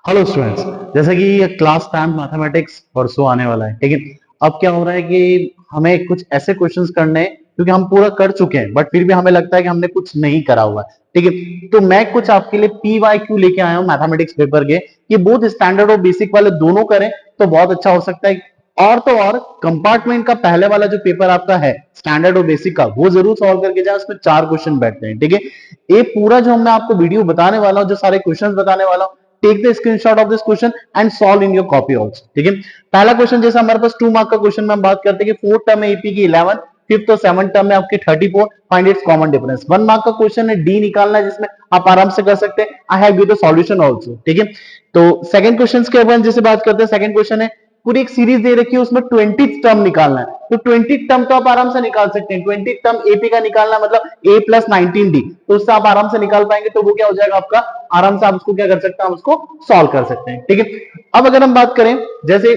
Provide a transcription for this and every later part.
Hello students. जैसा कि ये क्लास 10 मैथमेटिक्स परसों आने वाला है, ठीक है। अब क्या हो रहा है कि हमें कुछ ऐसे क्वेश्चंस करने हैं क्योंकि हम पूरा कर चुके हैं, बट फिर भी हमें लगता है कि हमने कुछ नहीं करा हुआ है, ठीक है। तो मैं कुछ आपके लिए PYQ लेके आया हूँ मैथमेटिक्स पेपर के, कि बहुत स्टैंडर्ड और बेसिक वाले दोनों करें तो बहुत अच्छा हो सकता है। और तो और कंपार्टमेंट का पहले वाला जो पेपर आपका है स्टैंडर्ड और बेसिक का, वो जरूर सॉल्व करके जाए। उसमें 4 क्वेश्चन बैठते हैं, ठीक है। ये पूरा जो मैं आपको वीडियो बताने वाला हूँ, जो सारे क्वेश्चन बताने वाला हूँ, take the screenshot of this question and solve in your copy also, ठीक है। पहला क्वेश्चन जैसे हमारे पास 2 मार्क का क्वेश्चन में हम बात करते हैं कि 4 टर्म है एपी की 11, फिफ्थ और 7th टर्म में आपकी 34, find its common difference. 1 mark का क्वेश्चन है, डी निकालना है, जिसमें आप आराम से कर सकते हैं। I have given the solution also, ठीक है। तो सेकंड क्वेश्चन के अपन जैसे बात करते हैं, सेकंड क्वेश्चन है पूरी एक सीरीज दे रखी है, उसमें 20th टर्म निकालना है। तो 20th टर्म तो आप आराम से निकाल सकते हैं। 20th टर्म एपी का निकालना मतलब a प्लस 19d, तो उससे आप आराम से निकाल पाएंगे। तो वो क्या हो जाएगा आपका, आराम से आप उसको क्या कर सकते हैं, आप उसको सॉल्व कर सकते हैं, ठीक है। अब अगर हम बात करें, जैसे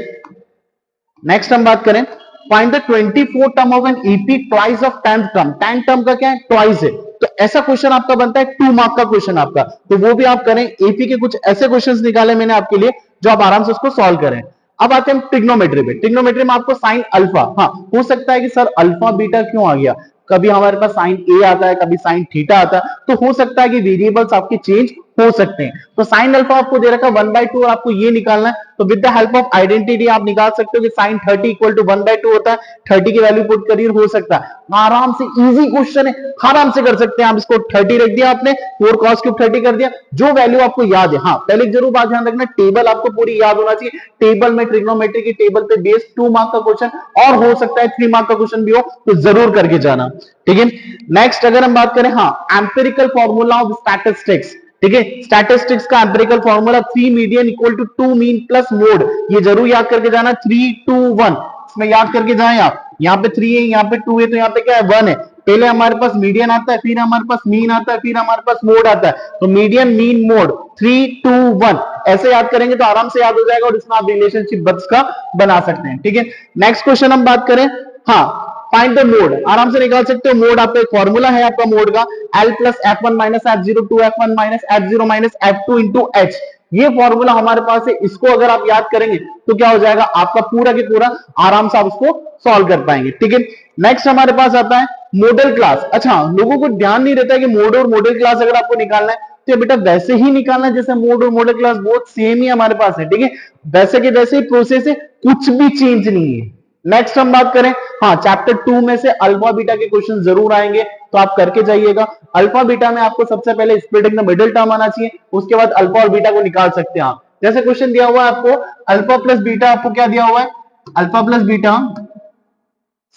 नेक्स्ट हम बात करें, find the 24 term of an AP twice of 10th term. 10th term का क्या है, ट्वाइस है। तो ऐसा क्वेश्चन आपका बनता है 2 मार्क का क्वेश्चन आपका, तो वो भी आप करें। एपी के कुछ ऐसे क्वेश्चंस निकाले मैंने आपके लिए जो आप आराम से उसको सॉल्व करें। अब आते हैं ट्रिग्नोमेट्री पे। ट्रिग्नोमेट्री में आपको साइन अल्फा, हाँ हो सकता है कि सर अल्फा बीटा क्यों आ गया, कभी हमारे पास साइन ए आता है, कभी साइन थीटा आता है, तो हो सकता है कि वेरिएबल्स आपके चेंज हो सकते हैं। तो साइन अल्फा आपको दे रखा है 1/2 और आपको ये निकालना है। तो with the help of identity आप निकाल सकते हो कि साइन 30 इक्वल टू 1/2 होता है। 30 की वैल्यू पुट करिए, हो सकता है आराम से, इजी क्वेश्चन है, आराम से कर सकते हैं आप। इसको 30 रख दिया आपने, 4 cos क्यूब 30 कर दिया, जो वैल्यू आपको याद है। हाँ पहले जरूर बात ध्यान रखना, टेबल आपको पूरी याद होना चाहिए। टेबल में ट्रिग्नोमेट्री की टेबल पे बेस्ड 2 मार्क का क्वेश्चन, और हो सकता है 3 मार्क का क्वेश्चन भी हो, तो जरूर करके जाना, ठीक है। नेक्स्ट अगर हम बात करें, हाँ एम्पिरिकल फॉर्मूला ऑफ स्टैटिस्टिक्स, ठीक है। स्टैटिस्टिक्स का empirical formula 3 median equal to 2 mean plus mode, ये जरूर याद करके जाना। 3 2 1 इसमें याद करके जाएं आप। यहाँ पे 3 है, यहाँ पे 2 है, तो यहाँ पे क्या है 1 है। पहले हमारे पास मीडियन आता है, फिर हमारे पास मीन आता है, फिर हमारे पास मोड आता है। तो मीडियन मीन मोड 3 2 1 ऐसे याद करेंगे तो आराम से याद हो जाएगा, और इसमें आप रिलेशनशिप बक्स का बना सकते हैं, ठीक है। नेक्स्ट क्वेश्चन हम बात करें, हाँ फाइंड द मोड, आराम से निकाल सकते हो मोड। आपका एक फॉर्मूला है आपका मोड का, L plus F1 minus F0 to F1 minus F0 minus F2 into H। ये फॉर्मूला हमारे पास है, इसको अगर आप याद करेंगे तो क्या हो जाएगा आपका पूरा की पूरा, आराम से आप उसको सॉल्व कर पाएंगे, ठीक है। नेक्स्ट हमारे पास आता है मॉडल क्लास। अच्छा, लोगों को ध्यान नहीं रहता है कि मोड और मॉडल क्लास अगर आपको निकालना है तो बेटा वैसे ही निकालना है जैसे मोड और मॉडल क्लास बहुत सेम ही हमारे पास है, ठीक है। वैसे के वैसे ही प्रोसेस है, कुछ भी चेंज नहीं है। नेक्स्ट हम बात करें, हाँ चैप्टर 2 में से अल्फा बीटा के क्वेश्चन जरूर आएंगे, तो आप करके जाइएगा। अल्फा बीटा में आपको सबसे पहले स्प्लिटिंग द मिडिल टर्म आना चाहिए, उसके बाद अल्फा और बीटा को निकाल सकते हैं आप। जैसे क्वेश्चन दिया हुआ है आपको अल्फा प्लस बीटा, आपको क्या दिया हुआ है, अल्फा प्लस बीटा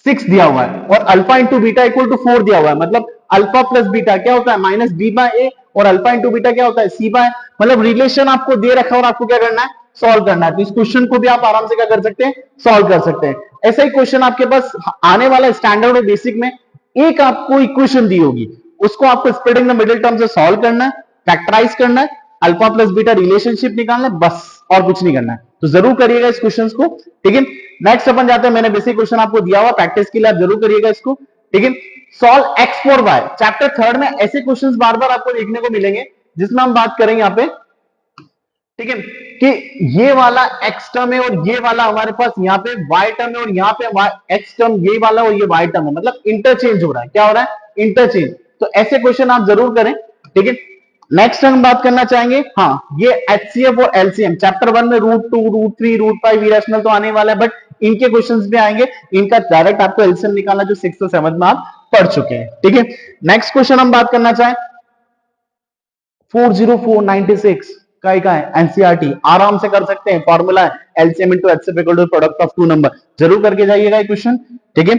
6 दिया हुआ है, और alpha into beta equal to 4 दिया हुआ है। मतलब अल्फा प्लस बीटा क्या होता है, माइनस बी बाय ए, और अल्फा इंटू बीटा क्या होता है, सी बाय। मतलब रिलेशन आपको दे रखा है और आपको क्या करना है, सॉल्व करना है। तो इस क्वेश्चन को भी आप आराम से क्या कर सकते हैं, सॉल्व कर सकते हैं। ऐसा ही क्वेश्चन आपके पास आने वाला स्टैंडर्ड और बेसिक में, एक आपको इक्वेशन दी होगी, उसको आपको स्प्लिटिंग द मिडिल टर्म से सॉल्व करना है, फैक्टराइज करना है, अल्फा प्लस बीटा रिलेशनशिप निकालना है, बस और कुछ नहीं करना है। तो जरूर करिएगा इस क्वेश्चन को, ठीक है। नेक्स्ट अपन जाते हैं, मैंने बेसिक क्वेश्चन आपको दिया हुआ प्रैक्टिस के लिए, आप जरूर करिएगा इसको, ठीक है। Solve x for y, chapter 3 में ऐसे क्वेश्चंस बार बार आपको देखने को मिलेंगे, जिसमें हम बात करेंगे यहाँ पे, ठीक है, कि ये वाला एक्स टर्म है और ये वाला हमारे पास यहाँ पे वाई टर्म है, और यहाँ पे एक्स टर्म ये वाला और ये वाई टर्म है, मतलब इंटरचेंज हो रहा है। क्या हो रहा है, इंटरचेंज। तो ऐसे क्वेश्चन आप जरूर करें, ठीक है। नेक्स्ट हम बात करना चाहेंगे, हाँ ये एचसीएफ और एलसीएम, चैप्टर 1 में √2 √3 √5 इरेशनल तो आने वाला है, बट इनके क्वेश्चंस भी आएंगे। इनका डायरेक्ट आपको एलसीएम निकालना, जो 6th और 7th में आप पढ़ चुके हैं, ठीक है। नेक्स्ट क्वेश्चन हम बात करना चाहें, 40496 का है एनसीईआरटी, आराम से कर सकते हैं। फॉर्मूला है LCM into HCF equal to product of two number, जरूर करके जाइएगा ये क्वेश्चन, ठीक है।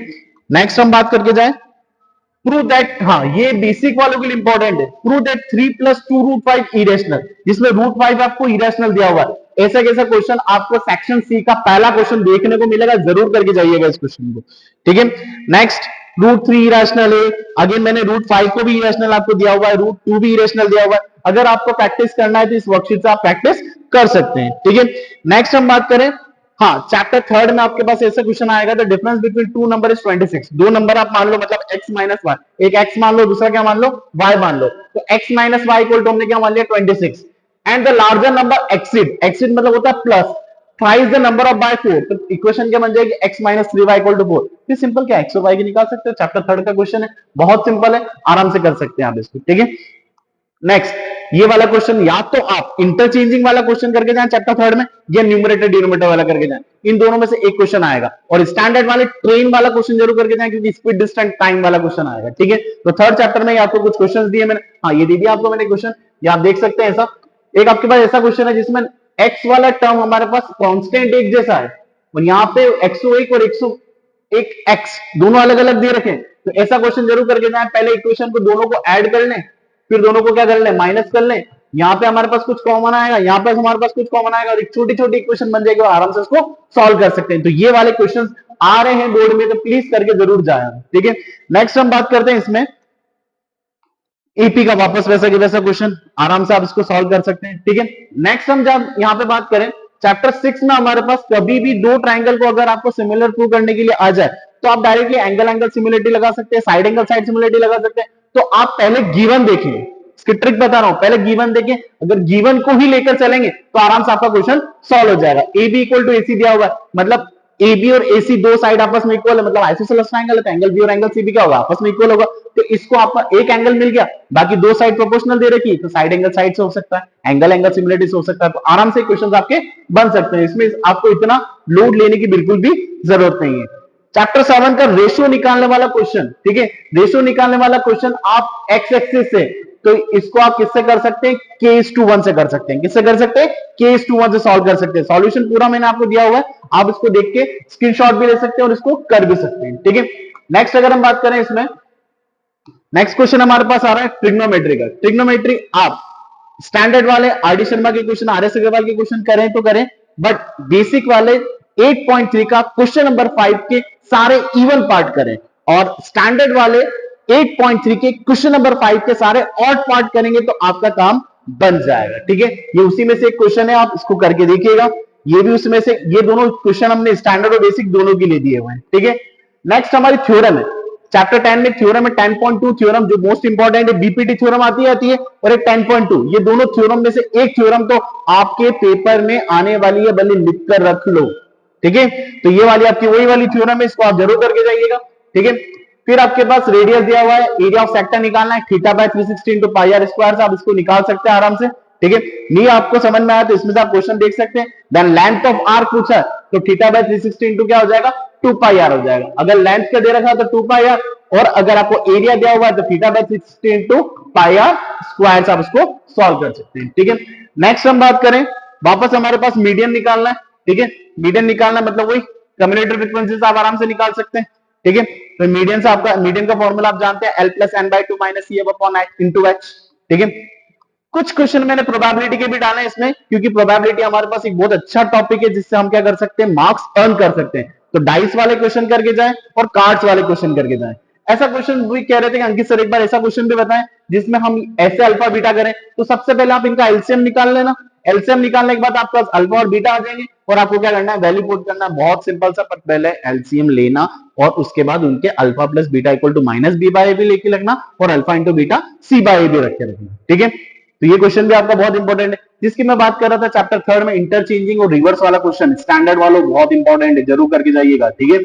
नेक्स्ट हम बात करके जाए, प्रूव दैट, हाँ ये बेसिक वालों के लिए इंपॉर्टेंट है, प्रूव दैट 3 प्लस 2 √5 इरेशनल, जिसमें √5 आपको इरेशनल दिया हुआ है। ऐसा कैसा क्वेश्चन आपको सेक्शन सी का पहला क्वेश्चन देखने को मिलेगा, जरूर करके जाइएगा इस क्वेश्चन को, ठीक है। नेक्स्ट √3 इरेशनल है, अगेन मैंने √5 को भी इरेशनल आपको दिया हुआ है, √2 भी इरेशनल दिया हुआ है। अगर आपको प्रैक्टिस करना है तो इस वर्कशीट से आप प्रैक्टिस कर सकते हैं, ठीक है। नेक्स्ट हम बात करें, हाँ चैप्टर 3 में आपके पास ऐसा क्वेश्चन आएगा, the difference between two number is 26। दो नंबर आप मान लो, मतलब x माइनस वाई, एक x मान लो दूसरा क्या मान लो y मान लो, तो x minus y equal to हमने क्या मान लिया 26। And the larger number exceed मतलब होता है plus thrice the number of by 4, तो इक्वेशन क्या बन जाएगी x minus 3y equal to 4। ये सिंपल क्या x और y की निकाल सकते हो, चैप्टर 3 का क्वेश्चन है, बहुत सिंपल है, आराम से कर सकते हैं आप इसको, ठीक है। नेक्स्ट ये वाला क्वेश्चन या तो आप इंटरचेंजिंग वाला क्वेश्चन करके जाएं चैप्टर 3 में, या न्यूमरेटर डिनोमिनेटर वाला करके जाएं, इन दोनों में से एक क्वेश्चन आएगा। और स्टैंडर्ड वाले ट्रेन वाला क्वेश्चन जरूर करके जाएं, क्योंकि स्पीड डिस्टेंस टाइम वाला क्वेश्चन आएगा, ठीक है। तो 3rd चैप्टर में आपको कुछ क्वेश्चन दिए मैंने, हाँ ये दे दिया आपको मैंने क्वेश्चन, ये आप देख सकते हैं। ऐसा एक आपके पास ऐसा क्वेश्चन है जिसमें x वाला टर्म हमारे पास कांस्टेंट एक जैसा है, और यहाँ पे 101 और 101 x दोनों अलग अलग दे रखे हैं, तो ऐसा क्वेश्चन जरूर करके जाए। पहले इक्वेशन को दोनों को ऐड कर लें, फिर दोनों को क्या कर लें, माइनस कर लें, यहाँ पे हमारे पास कुछ कॉमन आएगा, यहाँ पे हमारे पास कुछ कॉमन आएगा, और एक छोटी छोटी इक्वेशन बन जाएगी, आराम से उसको सॉल्व कर सकते हैं। तो ये वाले क्वेश्चन आ रहे हैं बोर्ड में, तो प्लीज करके जरूर जाए, ठीक है। नेक्स्ट हम बात करते हैं इसमें ईपी का, वापस वैसा कि वैसा क्वेश्चन, आराम से आप इसको सॉल्व कर सकते हैं, ठीक है। नेक्स्ट हम जब यहाँ पे बात करें चैप्टर 6 में, हमारे पास कभी भी दो ट्राइंगल को अगर आपको सिमिलर प्रूव करने के लिए आ जाए, तो आप डायरेक्टली एंगल एंगल सिमिलरिटी लगा सकते हैं, साइड एंगल साइड सिमिलरिटी लगा सकते हैं। तो आप पहले गिवन देखें, इसकी ट्रिक बता रहा हूं, पहले गिवन देखें, अगर गिवन को ही लेकर चलेंगे तो आराम से आपका क्वेश्चन सॉल्व हो जाएगा। ए बी इक्वल टू ए सी दिया हुआ है, मतलब ए बी और ए सी दो साइड आपस में इक्वल है, मतलब आइसोसेलेस ट्रायंगल है, तो एंगल बी और एंगल सी भी क्या होगा, आपस में इक्वल होगा। तो इसको आपका एक एंगल मिल गया, बाकी दो साइड प्रोपोर्शनल दे रखी, तो साइड एंगल साइड से हो सकता है, एंगल एंगल सिमिलरिटी से हो सकता है। तो आराम से क्वेश्चंस आपके बन सकते हैं, इसमें आपको इतना लोड लेने की बिल्कुल भी जरूरत नहीं है। चैप्टर 7 का रेशियो निकालने वाला क्वेश्चन, ठीक है, रेशियो निकालने वाला क्वेश्चन आप एक्स एक्सिस से, तो इसको आप किससे कर सकते हैं, k:1 से कर सकते हैं, किससे कर सकते हैं, k:1 से सॉल्व कर सकते हैं। सॉल्यूशन पूरा मैंने आपको दिया हुआ है, आप इसको देख के स्क्रीनशॉट भी ले सकते हैं और इसको कर भी सकते हैं, ठीक है। नेक्स्ट अगर हम बात करें इसमें, नेक्स्ट क्वेश्चन हमारे पास आ रहा है ट्रिग्नोमेट्री का। ट्रिग्नोमेट्री आप स्टैंडर्ड वाले आर डी शर्मा के क्वेश्चन, आर एस अग्रवाल के क्वेश्चन करें तो करें, बट बेसिक वाले 8.3 का क्वेश्चन नंबर 5 के सारे इवन पार्ट करें, और स्टैंडर्ड वाले 8.3 के क्वेश्चन नंबर 5 के सारे ऑड पार्ट करेंगे, तो आपका काम बन जाएगा, ठीक है। ये उसी में से एक क्वेश्चन है, आप इसको करके देखिएगा। ये भी उसमें से, ये दोनों क्वेश्चन हमने स्टैंडर्ड और बेसिक दोनों के लिए दिए हुए हैं, ठीक है। नेक्स्ट हमारी थ्योरम है, चैप्टर 10 में थ्योरम है 10.2 थ्योरम, जो मोस्ट इंपॉर्टेंट है, बीपीटी थ्योरम आती है, और एक 10.2, ये दोनों थ्योरम में से एक थ्योरम तो आपके पेपर में आने वाली है, भले लिख कर रख लो, ठीक है। तो ये वाली आपकी वही वाली थ्योरम है, इसको आप जरूर करके जाइएगा, ठीक है। फिर आपके पास रेडियस दिया हुआ है, एरिया ऑफ सेक्टर निकालना है, θ/360 इंटू पाई आर स्क्वायर से आप इसको निकाल सकते हैं आराम से, ठीक है। नहीं आपको समझ में आया तो इसमें से आप क्वेश्चन देख सकते हैं। देन लेंथ ऑफ आर्क पूछा है, तो θ/360 इंटू क्या हो जाएगा, 2 पाई आर हो जाएगा। अगर लेंथ का दे रखा है तो 2 पाई आर, और अगर आपको एरिया दिया हुआ है तो θ/360 इंटू पाई आर स्क्वायर से आप इसको सॉल्व कर सकते हैं, ठीक है। नेक्स्ट हम बात करें, वापस हमारे पास मीडियन निकालना है, ठीक है। मीडियन निकालना मतलब वही कम्युटेटिव फ्रीक्वेंसी आप आराम से निकाल सकते हैं, ठीक है। तो मीडियन से आपका, मीडियन का फॉर्मूला आप जानते हैं, L + n/2 - CF/h into h, ठीक है। कुछ क्वेश्चन मैंने प्रोबेबिलिटी के भी डाले हैं इसमें, क्योंकि प्रोबेबिलिटी हमारे पास एक बहुत अच्छा टॉपिक है, जिससे हम क्या कर सकते हैं, मार्क्स अर्न कर सकते हैं। तो डाइस वाले क्वेश्चन करके जाएं और कार्ड्स वाले क्वेश्चन करके जाएं। ऐसा क्वेश्चन भी कह रहे थे कि अंकित सर एक बार ऐसा क्वेश्चन भी बताएं जिसमें हम ऐसे अल्फा बीटा करें। तो सबसे पहले आप इनका एलसीएम निकाल लेना, एलसीएम निकालने के बाद आपके पास अल्फा और बीटा आ जाएंगे, और आपको क्या करना है, वैल्यू पुट करना है। बहुत सिंपल सा, पर पहले एलसीएम लेना और उसके बाद उनके alpha plus beta equal to -b/a भी लेके लगना, और अल्फा इंटू बीटा c/a भी रख के रखना, ठीक है। तो ये क्वेश्चन भी आपका बहुत इंपॉर्टेंट है। जिसकी मैं बात कर रहा था चैप्टर 3 में, इंटरचेंजिंग और रिवर्स वाला क्वेश्चन स्टैंडर्ड वालों बहुत इंपॉर्टेंट है, जरूर करके जाइएगा, ठीक है।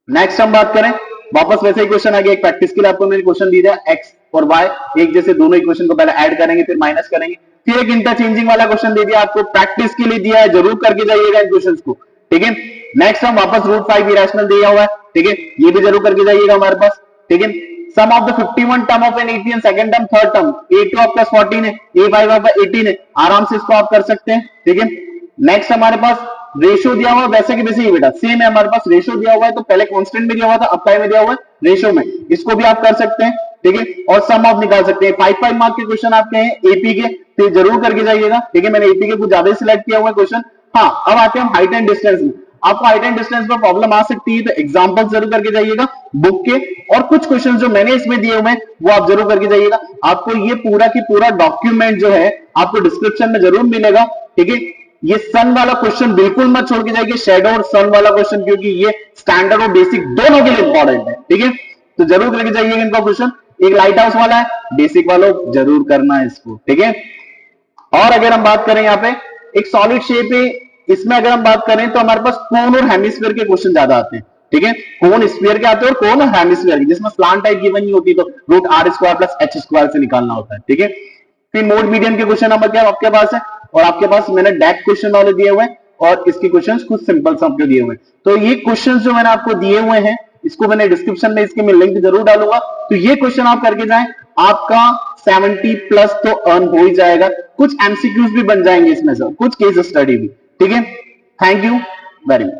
नेक्स्ट हम बात करें, वापस वैसे ही क्वेश्चन आ गया, एक प्रैक्टिस के लिए आपको मैंने क्वेश्चन दिया है, एक्स और वाई एक जैसे दोनों इक्वेशन को पहले ऐड करेंगे फिर माइनस करेंगे, फिर एक इंटरचेंजिंग वाला क्वेश्चन दे दिया आपको, प्रैक्टिस के लिए दिया है, जरूर करके जाइएगा इन क्वेश्चंस को, ठीक है। नेक्स्ट हम वापस √5 इरेशनल दिया हुआ है, ठीक है, ये भी जरूर करके जाइएगा हमारे पास, ठीक है। Some of the 51 term of an 18 second term third term, a2 plus 14 है, a5 आपका 18 है, आराम से इसको आप कर सकते हैं, ठीक है। नेक्स्ट हमारे पास रेशियो दिया हुआ है, वैसे कि वैसे ही बेटा सेम है, हमारे पास रेशियो दिया हुआ है, तो पहले कांस्टेंट में दिया हुआ था, अब काय में दिया हुआ है, रेशियो में, इसको भी आप कर सकते हैं, ठीक है। और सम ऑफ निकाल सकते हैं। 5 मार्क के क्वेश्चन आपके हैं एपी के, तो जरूर करके जाइएगा, ठीक है। मैंने एपी के कुछ ज्यादा सिलेक्ट किया हुआ है क्वेश्चन। हाँ, अब आते हैं हम हाइट एंड डिस्टेंस में। आपको हाइट एंड डिस्टेंस में प्रॉब्लम आ सकती है, तो एग्जांपल जरूर करके जाइएगा बुक के, और कुछ क्वेश्चन जो मैंने इसमें दिए हुए हैं वो आप जरूर करके जाइएगा। आपको ये पूरा की पूरा डॉक्यूमेंट जो है आपको डिस्क्रिप्शन में जरूर मिलेगा, ठीक है। ये सन वाला क्वेश्चन बिल्कुल मत छोड़ के जाइए, शैडो और सन वाला क्वेश्चन, क्योंकि ये स्टैंडर्ड और बेसिक दोनों के लिए इंपॉर्टेंट है, ठीक है। तो जरूर करके जाइएगा इनका क्वेश्चन। एक लाइट हाउस वाला है, बेसिक वालों जरूर करना है इसको, ठीक है। और अगर हम बात करें यहाँ पे एक सॉलिड शेप है, इसमें अगर हम बात करें तो हमारे पास कोन और हेमिस्फीयर के क्वेश्चन ज्यादा आते हैं। ठीक है, कोन स्फीयर के आते हैं और कोन हेमिस्फीयर के, जिसमें स्लांट टाइप गिवन नहीं होती तो root r square plus h square से निकालना होता है। ठीक है, फिर मोड मीडियन के क्वेश्चन नंबर क्या आपके पास है, और आपके पास मैंने डेक क्वेश्चन वाले दिए हुए हैं और इसके क्वेश्चंस कुछ सिंपल सा आपको दिए हुए हैं। तो ये क्वेश्चंस जो मैंने आपको दिए हुए हैं, इसको मैंने डिस्क्रिप्शन में इसके मैं लिंक जरूर डालूंगा, तो ये क्वेश्चन आप करके जाएं, आपका 70 प्लस तो अर्न हो ही जाएगा। कुछ एमसीक्यूज भी बन जाएंगे इसमें से, कुछ केस स्टडी भी। ठीक है, थैंक यू वेरी मच।